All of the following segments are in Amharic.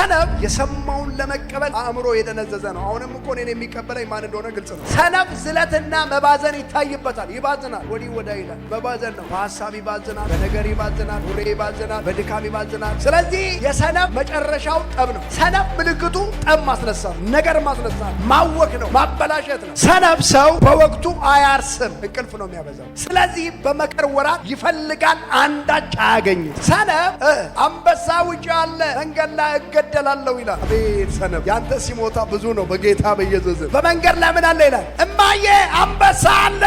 ሰነፍ የሰማውን ለመቀበል አእምሮ የደነዘዘ ነው። አሁንም እኮ እኔን የሚቀበለኝ ማን እንደሆነ ግልጽ ነው። ሰነፍ ዝለትና መባዘን ይታይበታል። ይባዝናል፣ ወዲህ ወዲያ ይላል። መባዘን ነው። በሐሳብ ይባዝናል፣ በነገር ይባዝናል፣ ወሬ ይባዝናል፣ በድካም ይባዝናል። ስለዚህ የሰነፍ መጨረሻው ጠብ ነው። ሰነፍ ምልክቱ ጠብ ማስነሳት፣ ነገር ማስነሳት፣ ማወክ ነው፣ ማበላሸት ነው። ሰነፍ ሰው በወቅቱ አያርስም፣ እንቅልፍ ነው የሚያበዛው። ስለዚህ በመከር ወራት ይፈልጋል፣ አንዳች አያገኝም። ሰነፍ አንበሳ ውጭ አለ መንገድ ላይ እገደላለሁ ይላል። አቤት ሰነፍ! ያንተ ሲሞታ ብዙ ነው። በጌታ በኢየሱስ በመንገድ ላይ ምን አለ ይላል? እማዬ አንበሳ አለ።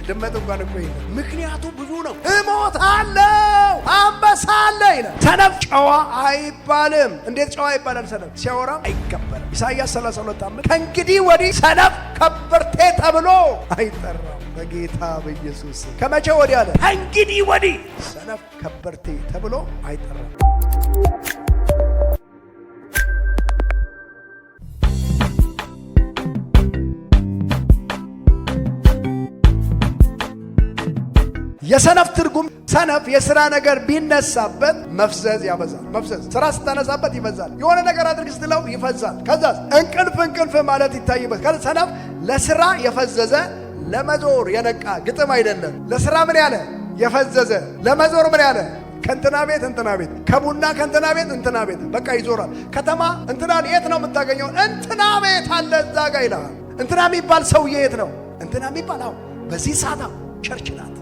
ድመት እንኳን እኮ ይላል። ምክንያቱ ብዙ ነው። እሞታለሁ አንበሳ አለ ይላል። ሰነፍ ጨዋ አይባልም። እንዴት ጨዋ ይባላል? ሰነፍ ሲያወራ አይከበርም። ኢሳይያስ 32:5 ከእንግዲህ ወዲህ ሰነፍ ከበርቴ ተብሎ አይጠራም። በጌታ በኢየሱስ ከመቼ ወዲህ አለ? ከእንግዲህ ወዲህ ሰነፍ ከበርቴ ተብሎ አይጠራም። የሰነፍ ትርጉም ሰነፍ የሥራ ነገር ቢነሳበት መፍዘዝ ያበዛል። መፍዘዝ ሥራ ስታነሳበት ይፈዛል። የሆነ ነገር አድርግ ስትለው ይፈዛል። ከዛስ እንቅልፍ ማለት ይታይበት። ሰነፍ ለሥራ የፈዘዘ ለመዞር የነቃ ግጥም አይደለም። ለሥራ ምን ያለ የፈዘዘ፣ ለመዞር ምን ያለ ከእንትና ቤት እንትና ቤት፣ ከቡና ከእንትና ቤት እንትና ቤት፣ በቃ ይዞራል። ከተማ እንትናን የት ነው የምታገኘው? እንትና ቤት አለ እዛ ጋ ይልሃል። እንትና የሚባል ሰውዬ የት ነው? እንትና የሚባል አሁን በዚህ ሰዓት ቸርች ናት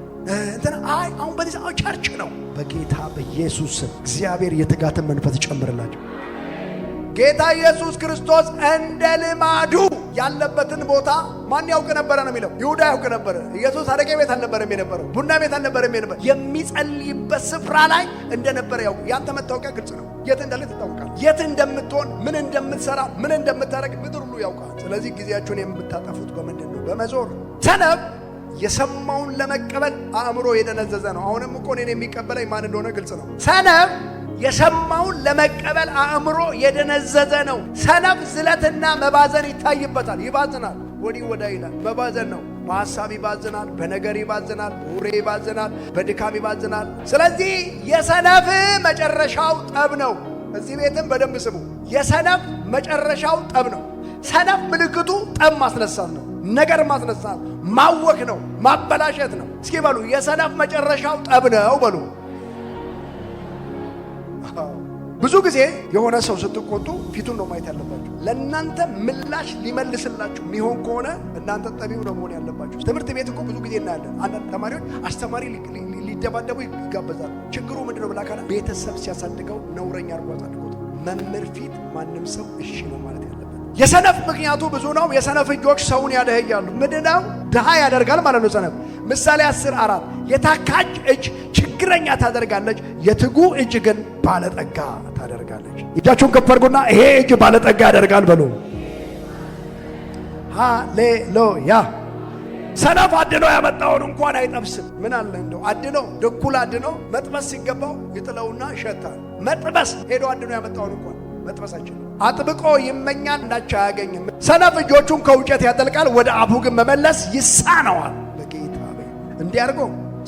እንትና አሁን በዚህ ሰዓት ቸርች ነው። በጌታ በኢየሱስ ስም እግዚአብሔር የትጋትን መንፈስ ይጨምርላቸው። ጌታ ኢየሱስ ክርስቶስ እንደ ልማዱ ያለበትን ቦታ ማን ያውቅ ነበረ ነው የሚለው? ይሁዳ ያውቅ ነበረ። ኢየሱስ አረቄ ቤት አልነበረም የነበረው፣ ቡና ቤት አልነበረም የነበረው። የሚጸልይበት ስፍራ ላይ እንደነበረ ያውቅ። ያንተ መታወቂያ ግልጽ ነው። የት እንዳለ ትታወቃለህ። የት እንደምትሆን፣ ምን እንደምትሰራ፣ ምን እንደምታደርግ ምድር ሁሉ ያውቃል። ስለዚህ ጊዜያችሁን የምታጠፉት በምንድን ነው? በመዞር። ሰነፍ የሰማውን ለመቀበል አእምሮ የደነዘዘ ነው። አሁንም እኮ እኔን የሚቀበለኝ ማን እንደሆነ ግልጽ ነው። ሰነፍ የሰማውን ለመቀበል አእምሮ የደነዘዘ ነው። ሰነፍ ዝለትና መባዘን ይታይበታል። ይባዝናል፣ ወዲህ ወዲያ ይላል። መባዘን ነው። በሐሳብ ይባዝናል፣ በነገር ይባዝናል፣ በወሬ ይባዝናል፣ በድካም ይባዝናል። ስለዚህ የሰነፍ መጨረሻው ጠብ ነው። እዚህ ቤትም በደንብ ስሙ። የሰነፍ መጨረሻው ጠብ ነው። ሰነፍ ምልክቱ ጠብ ማስነሳት ነው፣ ነገር ማስነሳት፣ ማወክ ነው፣ ማበላሸት ነው። እስኪ በሉ የሰነፍ መጨረሻው ጠብ ነው በሉ። ብዙ ጊዜ የሆነ ሰው ስትቆጡ ፊቱን ነው ማየት ያለባችሁ። ለእናንተ ምላሽ ሊመልስላችሁ የሚሆን ከሆነ እናንተ ጠቢው ነው መሆን ያለባችሁ። ትምህርት ቤት እኮ ብዙ ጊዜ እናያለን። አንዳንድ ተማሪዎች አስተማሪ ሊደባደቡ ይጋበዛሉ። ችግሩ ምንድነው ብላ ካላ ቤተሰብ ሲያሳድገው ነውረኛ አድርጎ አሳድጎት። መምህር ፊት ማንም ሰው እሺ ነው ማለት ያለበት። የሰነፍ ምክንያቱ ብዙ ነው። የሰነፍ እጆች ሰውን ያደህያሉ። ምንድነው? ድሃ ያደርጋል ማለት ነው ሰነፍ። ምሳሌ 10:4 የታካች እጅ ችግረኛ ታደርጋለች፣ የትጉ እጅ ግን ባለጠጋ ታደርጋለች። እጃችሁን ከፍ አድርጉና ይሄ እጅ ባለጠጋ ያደርጋል በሉ። ሃሌሉያ። ሰነፍ አድኖ ያመጣውን እንኳን አይጠብስም። ምን አለ እንደው አድኖ ድኩል አድኖ መጥበስ ሲገባው ይጥለውና ይሸታል። መጥበስ ሄዶ አድኖ ያመጣውን እንኳን መጥበሳችን አጥብቆ ይመኛል፣ እንዳቻ አያገኝም። ሰነፍ እጆቹን ከውጨት ያጠልቃል፣ ወደ አፉ ግን መመለስ ይሳነዋል። በጌታ እንዲህ አድርጎ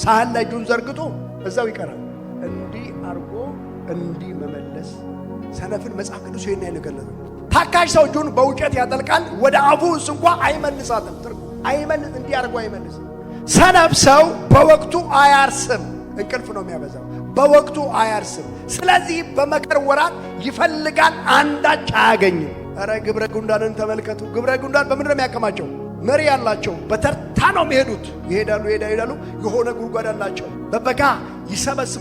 ሳህን ላይ እጁን ዘርግቶ እዛው ይቀራል። እንዲህ አድርጎ እንዲህ መመለስ ሰነፍን መጽሐፍ ቅዱስ ይሄን አይነገለለ። ታካሽ ሰው እጁን በውጨት ያጠልቃል፣ ወደ አፉ እንኳ አይመልሳትም። አይመልስ እንዲህ አድርጎ አይመልስም። ሰነፍ ሰው በወቅቱ አያርስም፣ እንቅልፍ ነው የሚያበዛው። በወቅቱ አያርስም። ስለዚህ በመከር ወራት ይፈልጋል፣ አንዳች አያገኝም። ኧረ ግብረ ጉንዳንን ተመልከቱ። ግብረ ጉንዳን በምንድን ነው የሚያከማቸው? መሪ ያላቸው በተርታ ነው የሚሄዱት። ይሄዳሉ የሆነ ጉድጓድ አላቸው። በበጋ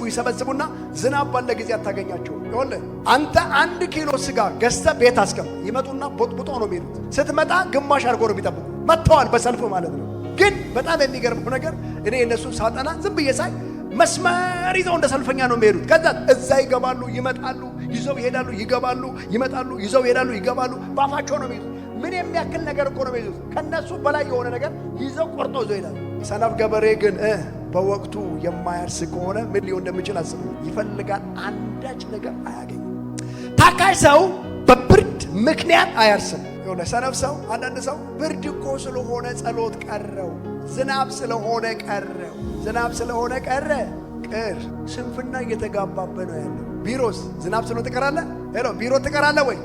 ይሰበስቡና ዝናብ ባለ ጊዜ አታገኛቸው። ይኸውልህ አንተ 1 ኪሎ ስጋ ገዝተህ ቤት አስቀም፣ ይመጡና ቦጥቡጦ ነው የሚሄዱት። ስትመጣ ግማሽ አድርጎ ነው የሚጠብቁ። መጥተዋል በሰልፍ ማለት ነው። ግን በጣም የሚገርመው ነገር እኔ እነሱን ሳጠና ዝም ብዬ ሳይ መስመር ይዘው እንደ ሰልፈኛ ነው የሚሄዱት። ከዛ እዛ ይገባሉ፣ ይመጣሉ፣ ይዘው ይሄዳሉ፣ ይገባሉ፣ ይመጣሉ፣ ይዘው ይሄዳሉ፣ ይገባሉ። ባፋቸው ነው የሚይዙት። ምን የሚያክል ነገር እኮ ነው የሚይዙት። ከነሱ በላይ የሆነ ነገር ይዘው ቆርጦ ይዘው ይሄዳሉ። ሰነፍ ገበሬ ግን በወቅቱ የማያርስ ከሆነ ምን ሊሆን እንደሚችል አስቡ። ይፈልጋል፣ አንዳች ነገር አያገኝም። ታካሽ ሰው በብርድ ምክንያት አያርስም። የሆነ ሰነፍ ሰው አንዳንድ ሰው ብርድ እኮ ስለሆነ ጸሎት ቀረው፣ ዝናብ ስለሆነ ቀረው፣ ዝናብ ስለሆነ ቀረ። ስንፍና እየተጋባበ ነው ያለው። ቢሮስ ዝናብ ስሎ ትቀራለህ? ሄሎ ቢሮ ትቀራለህ ወይ?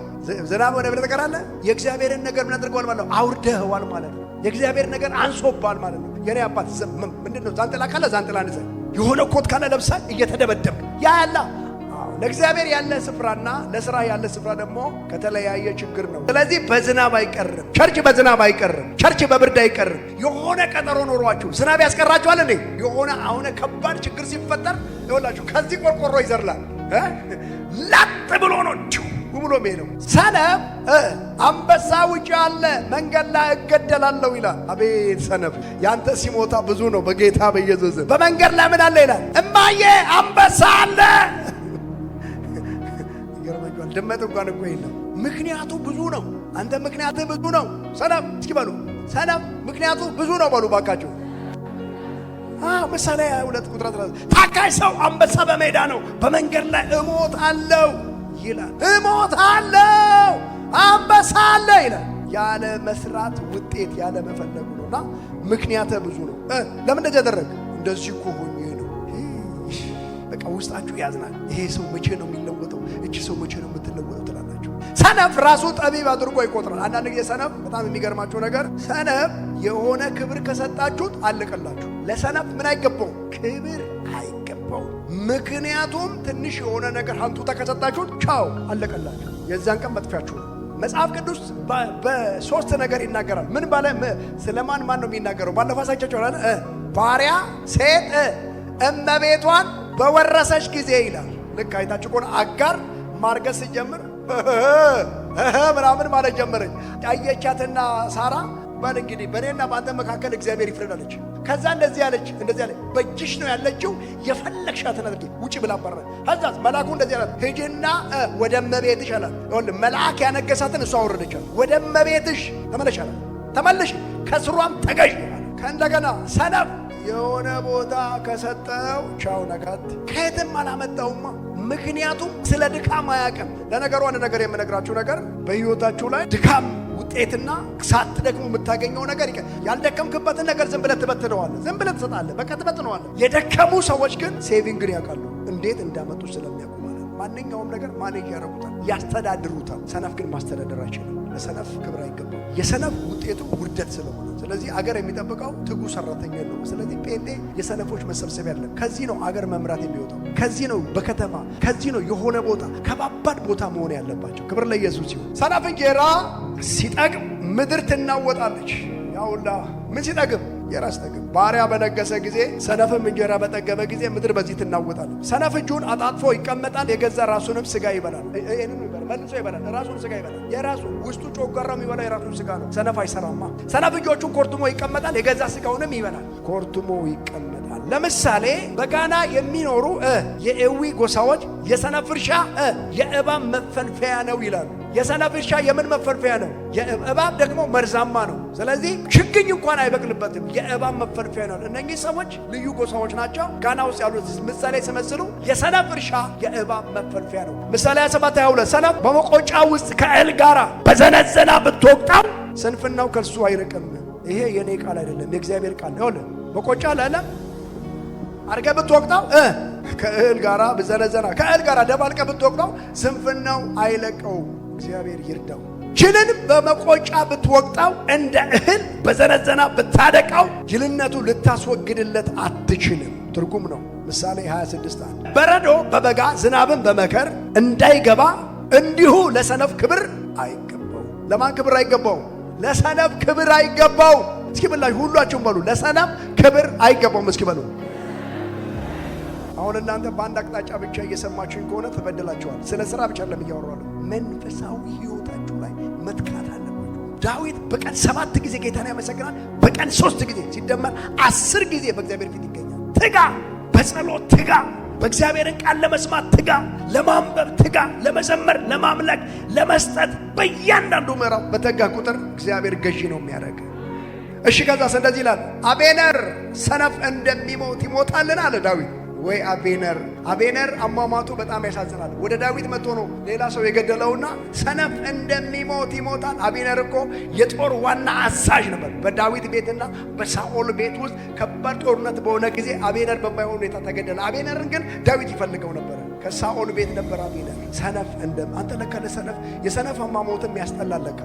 ዝናብ ሆነ ብለህ ትቀራለህ? የእግዚአብሔርን ነገር ምን አድርገዋል ማለት ነው? አውርደኸዋል ማለት ነው። የእግዚአብሔር ነገር አንሶባል ማለት ነው። የኔ አባት ምንድነው? ዛንጥላ ካለ ዛንጥላ ንዘ የሆነ ኮት ካለ ለብሰህ እየተደበደብክ ያ ያላ ለእግዚአብሔር ያለ ስፍራና ለሥራ ያለ ስፍራ ደግሞ ከተለያየ ችግር ነው። ስለዚህ በዝናብ አይቀርም ቸርች፣ በዝናብ አይቀርም ቸርች፣ በብርድ አይቀርም። የሆነ ቀጠሮ ኖሯችሁ ዝናብ ያስቀራችኋል እንዴ? የሆነ አሁን ከባድ ችግር ሲፈጠር ይኸውላችሁ ከዚህ ቆርቆሮ ይዘርላል ላጥ ብሎ ነው ብሎ ነው። ሰነፍ አንበሳ ውጭ አለ መንገድ ላይ እገደላለሁ ይላል። አቤት ሰነፍ! ያንተ ሲሞታ ብዙ ነው። በጌታ በኢየሱስ በመንገድ ላይ ምን አለ ይላል? እማዬ አንበሳ አለ። ይገርመኛል። ድመት እንኳን እኮ የለም። ምክንያቱ ብዙ ነው። አንተ ምክንያትህ ብዙ ነው። ሰነፍ እስኪ በሉ ሰነፍ ምክንያቱ ብዙ ነው በሉ ባካችሁ። ምሳሌ 2 ቁጥር 13 ታካይ ሰው አንበሳ በሜዳ ነው በመንገድ ላይ እሞታለሁ ይላል። እሞታለሁ አንበሳ አለ ይላል። ያለ መስራት ውጤት ያለ መፈለጉ ነውና ምክንያት ብዙ ነው። ለምን እንደዚህ ያደረግ? እንደዚህ እኮ ሆኜ ነው። በቃ ውስጣችሁ ያዝናል። ይሄ ሰው መቼ ነው የሚለወጠው? እቺ ሰው መቼ ነው የምትለወጠው ትላላችሁ። ሰነፍ ራሱ ጠቢብ አድርጎ ይቆጥራል። አንዳንድ ጊዜ ሰነፍ በጣም የሚገርማችሁ ነገር ሰነፍ የሆነ ክብር ከሰጣችሁት አለቀላችሁ። ለሰነፍ ምን አይገባው? ክብር አይገባው። ምክንያቱም ትንሽ የሆነ ነገር ሀንቱታ ከሰጣችሁት ቻው አለቀላችሁ። የዛን ቀን መጥፊያችሁ ነው። መጽሐፍ ቅዱስ በሶስት ነገር ይናገራል። ምን ባለ ስለማን ማን ነው የሚናገረው? ባለፈው አሳይቻችሁ አለ ባሪያ ሴት እመቤቷን በወረሰች ጊዜ ይላል። ልክ አይታችሁ ከሆነ አጋር ማርገዝ ሲጀምር ምናምን ማለት ጀመረች። አየቻትና ሳራ ባል እንግዲህ በእኔና በአንተ መካከል እግዚአብሔር ይፍረዳለች። ከዛ እንደዚህ ያለች በእጅሽ ነው ያለችው የፈለግሻትን አድርጊ ውጪ ብላ አባረረ። ከዛስ መልአኩ እንደዚህ ያላት ሂጂና ወደ እመቤትሽ አላት። ይኸውልህ መልአክ ያነገሳትን እሷ አወረደቻት። ወደ እመቤትሽ ተመለሽ አላት። ተመለሽ ከስሯም ተገዥ። ከእንደገና ሰነፍ የሆነ ቦታ ከሰጠው ቻው ነካት። ከየትም አላመጣውማ። ምክንያቱም ስለ ድካም አያውቅም። ለነገሩ አንድ ነገር የምነግራችሁ ነገር በሕይወታችሁ ላይ ድካም ውጤትና ሳትደክሙ የምታገኘው ነገር ያልደከምክበትን ነገር ዝም ብለህ ትበትነዋለህ። ዝም ብለህ ትሰጣለህ። በቃ ትበትነዋለህ። የደከሙ ሰዎች ግን ሴቪንግን ያውቃሉ። እንዴት እንዳመጡ ስለሚያውቁ ማለት ነው። ማንኛውም ነገር ማኔጅ ያደርጉታል፣ ያስተዳድሩታል። ሰነፍ ግን ማስተዳደር አይችልም። ለሰነፍ ክብር አይገባም። የሰነፍ ውጤቱ ውርደት ስለሆነ ስለዚህ አገር የሚጠብቀው ትጉ ሰራተኛ ነው። ስለዚህ ጴንጤ የሰነፎች መሰብሰቢያ አይደለም። ከዚህ ነው አገር መምራት የሚወጣው። ከዚህ ነው በከተማ ከዚህ ነው የሆነ ቦታ ከባባድ ቦታ መሆን ያለባቸው። ክብር ለኢየሱስ ይሁን። ሰነፍ እንጀራ ሲጠግብ ምድር ትናወጣለች። ያውላ ምን ሲጠግብ? የራስ ጠግብ። ባሪያ በነገሰ ጊዜ ሰነፍም እንጀራ በጠገበ ጊዜ ምድር በዚህ ትናወጣለች። ሰነፍ እጁን አጣጥፎ ይቀመጣል፣ የገዛ ራሱንም ስጋ ይበላል። ይሄንን ይበላል፣ መልሶ ይበላል፣ ራሱን ስጋ ይበላል። የራሱ ውስጡ ጮጋራው የሚበላው የራሱን ስጋ ነው። ሰነፍ አይሰራማ። ሰነፍ እጆቹን ኮርቱሞ ይቀመጣል፣ የገዛ ስጋውንም ይበላል። ኮርቱሞ ይቀመጣል። ለምሳሌ በጋና የሚኖሩ የኤዊ ጎሳዎች የሰነፍ እርሻ የእባብ መፈንፈያ ነው ይላሉ። የሰነፍ እርሻ የምን መፈንፈያ ነው? የእባብ ደግሞ መርዛማ ነው። ስለዚህ ችግኝ እንኳን አይበቅልበትም። የእባብ መፈንፈያ ነው። እነኚህ ሰዎች ልዩ ጎሳዎች ናቸው። ጋና ውስጥ ያሉት ምሳሌ ሲመስሉ የሰነፍ እርሻ የእባብ መፈንፈያ ነው። ምሳሌ 27:22 ሰነፍ በመቆጫ ውስጥ ከእህል ጋራ በዘነዘና ብትወቅጣው ስንፍናው ከእርሱ አይርቅም። ይሄ የኔ ቃል አይደለም፣ የእግዚአብሔር ቃል ነው። መቆጫ ለለም አርገ ብትወቅጣው ከእህል ጋራ በዘነዘና ከእህል ጋራ ደባልቀ ብትወቅጣው ስንፍናው አይለቀውም። እግዚአብሔር ይርዳው። ጅልን በመቆጫ ብትወቅጣው እንደ እህል በዘነዘና ብታደቃው ጅልነቱ ልታስወግድለት አትችልም። ትርጉም ነው። ምሳሌ 26:1 በረዶ በበጋ ዝናብን በመከር እንዳይገባ እንዲሁ ለሰነፍ ክብር አይገባው። ለማን ክብር አይገባው? ለሰነፍ ክብር አይገባው። እስኪ ብላችሁ ሁላችሁም በሉ ለሰነፍ ክብር አይገባውም። እስኪ በሉ። አሁን እናንተ በአንድ አቅጣጫ ብቻ እየሰማችሁኝ ከሆነ ተበደላችኋል። ስለ ሥራ ብቻ ለምያወራለሁ። መንፈሳዊ ሕይወታችሁ ላይ መትካት አለባችሁ። ዳዊት በቀን 7 ጊዜ ጌታን ያመሰግናል። በቀን 3 ጊዜ ሲደመር 10 ጊዜ በእግዚአብሔር ፊት ይገኛል። ትጋ፣ በጸሎት ትጋ፣ በእግዚአብሔርን ቃል ለመስማት ትጋ፣ ለማንበብ ትጋ፣ ለመዘመር፣ ለማምለክ፣ ለመስጠት በእያንዳንዱ ምዕራፍ በተጋ ቁጥር እግዚአብሔር ገዢ ነው የሚያደርግ። እሺ ከዛስ እንደዚህ ይላል፣ አቤነር ሰነፍ እንደሚሞት ይሞታልን አለ ዳዊት። ወይ አቤነር አሟሟቱ በጣም ያሳዝናል። ወደ ዳዊት መጥቶ ነው ሌላ ሰው የገደለውና ሰነፍ እንደሚሞት ይሞታል። አቤነር እኮ የጦር ዋና አዛዥ ነበር። በዳዊት ቤትና በሳኦል ቤት ውስጥ ከባድ ጦርነት በሆነ ጊዜ አቤነር በማይሆን ሁኔታ ተገደለ። አቤነርን ግን ዳዊት ይፈልገው ነበር። ከሳኦል ቤት ነበር አቢነር። ሰነፍ አንተ ለካ ለሰነፍ የሰነፍ አሟሟትም ያስጠላለካ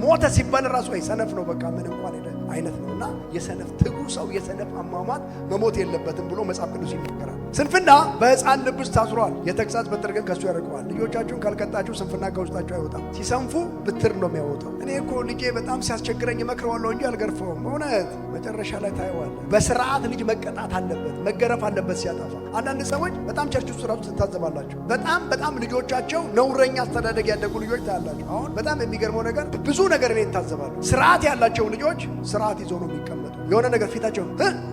ሞተ ሲባል ራሱ ሰነፍ ነው በቃ ምን እንኳን አይነት ነውና የሰነፍ ትጉ ሰው የሰነፍ አሟሟት መሞት የለበትም ብሎ መጽሐፍ ቅዱስ ይናገራል። ስንፍና በሕፃን ልብ ውስጥ ታስሯል፣ የተግሳጽ በትር ግን ከሱ ያርቀዋል። ልጆቻችሁን ካልቀጣችሁ ስንፍና ከውስጣችሁ አይወጣም። ሲሰንፉ ብትር ነው የሚያወጣው። እኔ እኮ ልጄ በጣም ሲያስቸግረኝ እመክረዋለሁ እንጂ አልገርፈውም። እውነት መጨረሻ ላይ ታየዋለህ። በስርዓት ልጅ መቀጣት አለበት፣ መገረፍ አለበት ሲያጠፋ። አንዳንድ ሰዎች በጣም ቸርች ውስጥ ራሱ ትታዘባላችሁ። በጣም ልጆቻቸው ነውረኛ አስተዳደግ ያደጉ ልጆች ታያላችሁ። አሁን በጣም የሚገርመው ነገር ብዙ ነገር እኔ እታዘባለሁ። ስርዓት ያላቸው ልጆች ስርዓት ይዘው ነው የሚቀመጡ። የሆነ ነገር ፊታቸው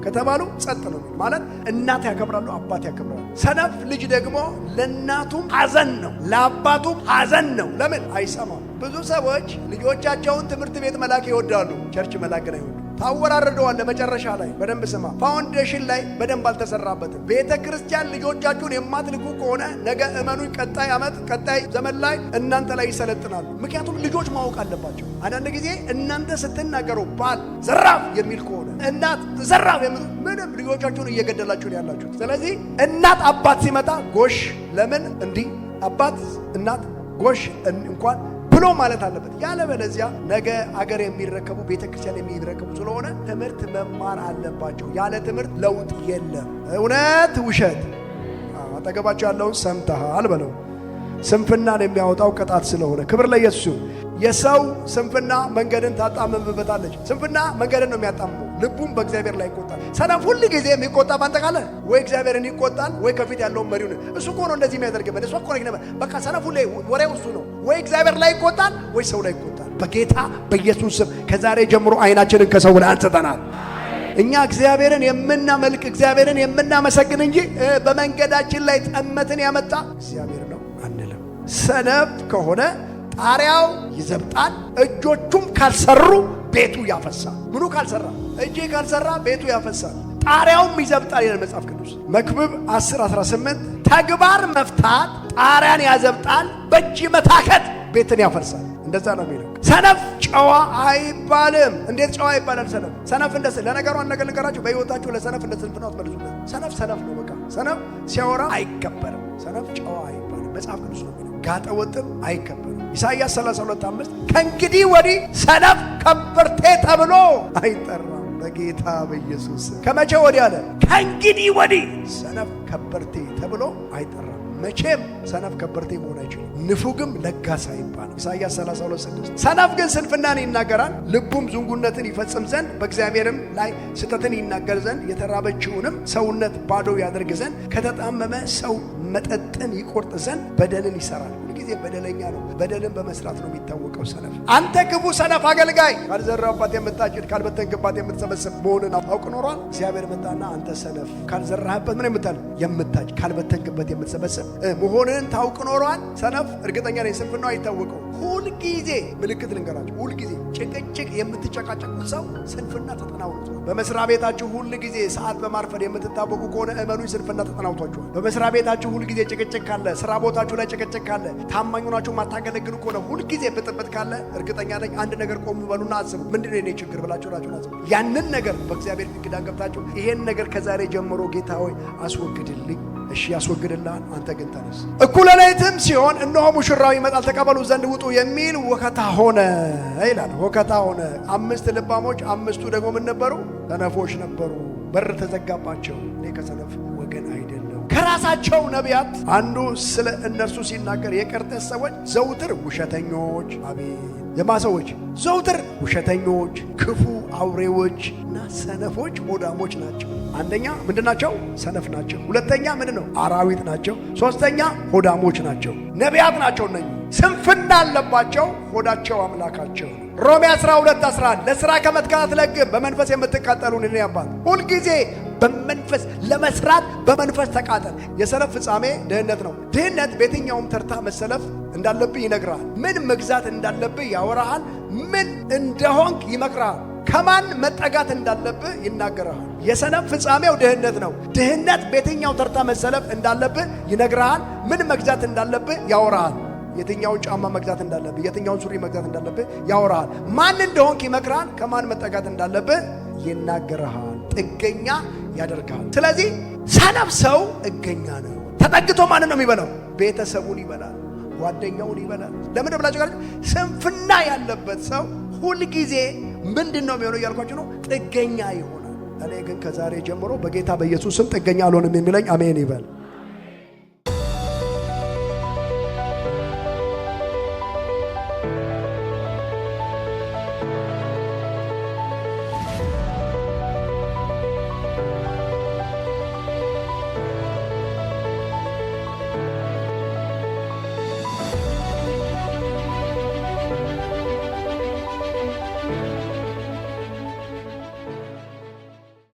ከተባሉ ጸጥ ነው ማለት እናት ያከብራሉ፣ አባት ያከብራሉ። ሰነፍ ልጅ ደግሞ ለእናቱም ሐዘን ነው፣ ለአባቱም ሐዘን ነው። ለምን አይሰማም? ብዙ ሰዎች ልጆቻቸውን ትምህርት ቤት መላክ ይወዳሉ፣ ቸርች መላክ ግን አይወዱ። ታወራርደዋል። ለመጨረሻ ላይ በደንብ ስማ። ፋውንዴሽን ላይ በደንብ አልተሰራበትም። ቤተ ክርስቲያን ልጆቻችሁን የማትልኩ ከሆነ ነገ እመኑኝ፣ ቀጣይ ዓመት ቀጣይ ዘመን ላይ እናንተ ላይ ይሰለጥናሉ። ምክንያቱም ልጆች ማወቅ አለባቸው። አንዳንድ ጊዜ እናንተ ስትናገሩ ባል ዘራፍ የሚል ከሆነ እናት ዘራፍ የሚል ምንም ልጆቻችሁን እየገደላችሁ ነው ያላችሁት። ስለዚህ እናት አባት ሲመጣ ጎሽ ለምን እንዲህ አባት እናት ጎሽ እንኳን ብሎ ማለት አለበት። ያለበለዚያ ነገ አገር የሚረከቡ ቤተክርስቲያን የሚረከቡ ስለሆነ ትምህርት መማር አለባቸው። ያለ ትምህርት ለውጥ የለም። እውነት ውሸት? አጠገባቸው ያለውን ሰምተሃል በለው። ስንፍናን የሚያወጣው ቅጣት ስለሆነ ክብር ለኢየሱስ ይሁን። የሰው ስንፍና መንገድን ታጣምምበታለች። ስንፍና መንገድን ነው የሚያጣምመው። ልቡም በእግዚአብሔር ላይ ይቆጣል። ሰነፍ ሁል ጊዜ የሚቆጣ ባንተ ካለ ወይ እግዚአብሔርን ይቆጣል ወይ ከፊት ያለውን መሪውን። እሱ እኮ ነው እንደዚህ የሚያደርግበት። እሱ እኮ ነው በቃ ሰነፍ ሁሌ ወሬው እሱ ነው። ወይ እግዚአብሔር ላይ ይቆጣል ወይ ሰው ላይ ይቆጣል። በጌታ በኢየሱስ ስም ከዛሬ ጀምሮ አይናችንን ከሰው ላይ አንስተናል። እኛ እግዚአብሔርን የምናመልክ እግዚአብሔርን የምናመሰግን እንጂ በመንገዳችን ላይ ጠመትን ያመጣ እግዚአብሔር ነው አንልም። ሰነፍ ከሆነ ጣሪያው ይዘብጣል፣ እጆቹም ካልሰሩ ቤቱ ያፈሳል። ምኑ ካልሰራ? እጄ ካልሰራ ቤቱ ያፈሳል፣ ጣሪያውም ይዘብጣል ይላል መጽሐፍ ቅዱስ። መክብብ 10:18 ተግባር መፍታት ጣሪያን ያዘብጣል፣ በእጅ መታከት ቤትን ያፈርሳል። እንደዛ ነው የሚለው። ሰነፍ ጨዋ አይባልም። እንዴት ጨዋ ይባላል? ሰነፍ እንደስ ለነገሩ አንድ ነገር ልንገራችሁ። በሕይወታችሁ ለሰነፍ እንደ ስንፍና አትመልሱለት። ሰነፍ ነው በቃ። ሰነፍ ሲያወራ አይከበርም። ሰነፍ ጨዋ አይባልም። መጽሐፍ ቅዱስ ነው የሚለው። ጋጠ ወጥም አይከበርም። ኢሳይያስ 32:5 ከእንግዲህ ወዲህ ሰነፍ ከበርቴ ተብሎ አይጠራም። በጌታ በኢየሱስ ከመቼ ወዲህ አለ? ከእንግዲህ ወዲህ ሰነፍ ከበርቴ ተብሎ አይጠራም። መቼም ሰነፍ ከበርቴ መሆን አይችልም። ንፉግም ለጋስ አይባልም። ኢሳይያስ 32:6 ሰነፍ ግን ስንፍናን ይናገራል፣ ልቡም ዝንጉነትን ይፈጽም ዘንድ በእግዚአብሔርም ላይ ስተትን ይናገር ዘንድ የተራበችውንም ሰውነት ባዶ ያደርግ ዘንድ ከተጣመመ ሰው መጠጥን ይቆርጥ ዘንድ በደልን ይሰራል። ሁልጊዜ በደለኛ ነው። በደልን በመስራት ነው የሚታወቀው ሰነፍ። አንተ ክፉ ሰነፍ አገልጋይ ካልዘራህባት የምታጭድ ካልበተንክባት የምትሰበስብ መሆንን አውቅ ኖሯል። እግዚአብሔር መጣና አንተ ሰነፍ ካልዘራህበት ምን የምታጭድ ካልበተንክበት የምትሰበስብ መሆንን ታውቅ ኖሯል። ሰነፍ እርግጠኛ ነኝ ስንፍናው አይታወቀው። ሁልጊዜ ምልክት ልንገራችሁ፣ ሁልጊዜ ጭቅጭቅ የምትጨቃጨቁት ሰው ስንፍና ተጠናውቷል። በመስሪያ ቤታችሁ ሁልጊዜ ሰዓት በማርፈድ የምትታወቁ ከሆነ እመኑኝ ስንፍና ተጠናውቷችኋል። በመስሪያ ቤታችሁ ሁልጊዜ ጭቅጭቅ ካለ፣ ስራ ቦታችሁ ላይ ጭቅጭቅ ካለ፣ ታማኝ ሆናችሁ ማታገለግሉ ከሆነ ሁልጊዜ ብጥብጥ ካለ እርግጠኛ ነኝ አንድ ነገር ቆሙ በሉና አስቡ። ምንድነው የኔ ችግር ብላችሁ ራችሁን አስቡ። ያንን ነገር በእግዚአብሔር ኪዳን ገብታችሁ ይሄን ነገር ከዛሬ ጀምሮ ጌታ ሆይ አስወግድልኝ። እሺ ያስወግድልሃል። አንተ ግን ተነስ። እኩለ ሌሊትም ሲሆን እነሆ ሙሽራው ይመጣል፣ ተቀበሉ ዘንድ ውጡ የሚል ወከታ ሆነ ይላል። ወከታ ሆነ። 5 ልባሞች፣ 5ቱ ደግሞ ምን ነበሩ? ሰነፎች ነበሩ። በር ተዘጋባቸው። እኔ ከሰነፍ ወገን አይደለም። ከራሳቸው ነቢያት አንዱ ስለ እነርሱ ሲናገር የቀርጤስ ሰዎች ዘውትር ውሸተኞች፣ አቤት የማሰዎች ዘውትር ውሸተኞች፣ ክፉ አውሬዎች እና ሰነፎች ሆዳሞች ናቸው። አንደኛ ምንድናቸው? ሰነፍ ናቸው። ሁለተኛ ምንድነው? አራዊት ናቸው። ሶስተኛ ሆዳሞች ናቸው። ነቢያት ናቸው። እነኚህ ስንፍና አለባቸው። ሆዳቸው አምላካቸው። ሮሜ 12:11 ለሥራ ከመትጋት አትለግም፣ በመንፈስ የምትቃጠሉ እኔ አባት። ሁልጊዜ በመንፈስ ለመስራት በመንፈስ ተቃጠል። የሰነፍ ፍጻሜ ድህነት ነው። ድህነት በየትኛውም ተርታ መሰለፍ እንዳለብህ ይነግርሃል። ምን መግዛት እንዳለብህ ያወራሃል። ምን እንደሆንክ ይመክርሃል። ከማን መጠጋት እንዳለብህ ይናገርሃል። የሰነፍ ፍጻሜው ድህነት ነው። ድህነት በየትኛው ተርታ መሰለፍ እንዳለብህ ይነግርሃል። ምን መግዛት እንዳለብህ ያወራሃል። የትኛውን ጫማ መግዛት እንዳለብህ፣ የትኛውን ሱሪ መግዛት እንዳለብህ ያወራሃል። ማን እንደሆንክ ይመክርሃል። ከማን መጠጋት እንዳለብህ ይናገርሃል። ጥገኛ ያደርጋል። ስለዚህ ሰነፍ ሰው እገኛ ነው። ተጠግቶ ማንን ነው የሚበላው? ቤተሰቡን ይበላል፣ ጓደኛውን ይበላል። ለምን ብላችሁ ጋር ስንፍና ያለበት ሰው ሁል ጊዜ ምንድነው የሚሆነው እያልኳችሁ ነው? ጥገኛ ይሆናል። እኔ ግን ከዛሬ ጀምሮ በጌታ በኢየሱስ ስም ጥገኛ አልሆንም የሚለኝ አሜን ይበል።